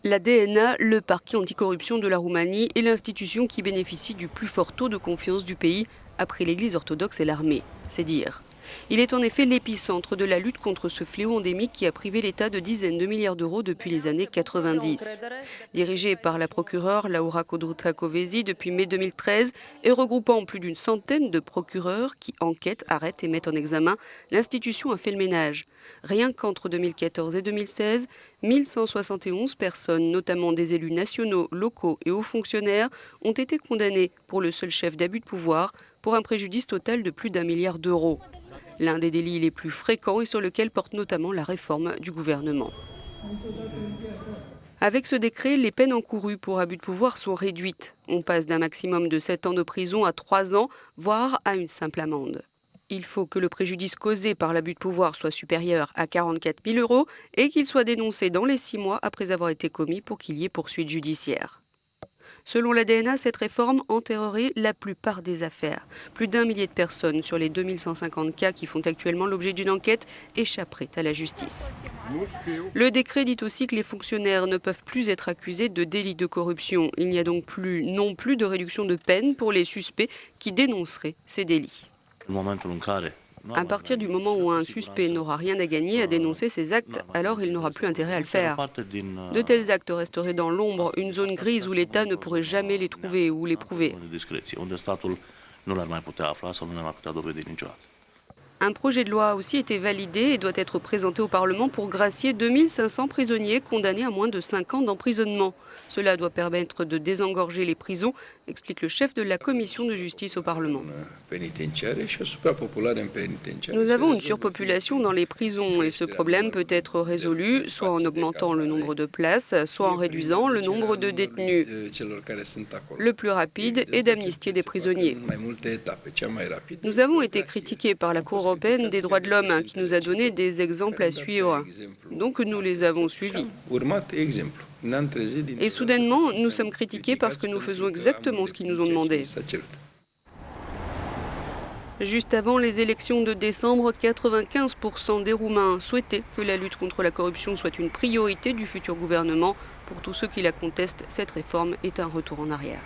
La DNA, le parquet anticorruption de la Roumanie, est l'institution qui bénéficie du plus fort taux de confiance du pays après l'Église orthodoxe et l'armée. C'est dire. Il est en effet l'épicentre de la lutte contre ce fléau endémique qui a privé l'État de dizaines de milliards d'euros depuis les années 90. Dirigé par la procureure Laura Codruța-Kövesi depuis mai 2013 et regroupant plus d'une centaine de procureurs qui enquêtent, arrêtent et mettent en examen, l'institution a fait le ménage. Rien qu'entre 2014 et 2016, 1171 personnes, notamment des élus nationaux, locaux et hauts fonctionnaires, ont été condamnées pour le seul chef d'abus de pouvoir pour un préjudice total de plus d'1 milliard d'euros. L'un des délits les plus fréquents et sur lequel porte notamment la réforme du gouvernement. Avec ce décret, les peines encourues pour abus de pouvoir sont réduites. On passe d'un maximum de 7 ans de prison à 3 ans, voire à une simple amende. Il faut que le préjudice causé par l'abus de pouvoir soit supérieur à 44 000 € et qu'il soit dénoncé dans les 6 mois après avoir été commis pour qu'il y ait poursuite judiciaire. Selon la DNA, cette réforme enterrerait la plupart des affaires. Plus d'1 millier de personnes sur les 2150 cas qui font actuellement l'objet d'une enquête échapperaient à la justice. Le décret dit aussi que les fonctionnaires ne peuvent plus être accusés de délits de corruption. Il n'y a donc non plus de réduction de peine pour les suspects qui dénonceraient ces délits. À partir du moment où un suspect n'aura rien à gagner à dénoncer ces actes, alors il n'aura plus intérêt à le faire. De tels actes resteraient dans l'ombre, une zone grise où l'État ne pourrait jamais les trouver ou les prouver. Un projet de loi a aussi été validé et doit être présenté au Parlement pour gracier 2500 prisonniers condamnés à moins de 5 ans d'emprisonnement. Cela doit permettre de désengorger les prisons, explique le chef de la commission de justice au Parlement. Nous avons une surpopulation dans les prisons et ce problème peut être résolu soit en augmentant le nombre de places, soit en réduisant le nombre de détenus. Le plus rapide est d'amnistier des prisonniers. Nous avons été critiqués par la Cour européenne des droits de l'homme qui nous a donné des exemples à suivre. Donc nous les avons suivis. Et soudainement, nous sommes critiqués parce que nous faisons exactement ce qu'ils nous ont demandé. Juste avant les élections de décembre, 95% des Roumains souhaitaient que la lutte contre la corruption soit une priorité du futur gouvernement. Pour tous ceux qui la contestent, cette réforme est un retour en arrière.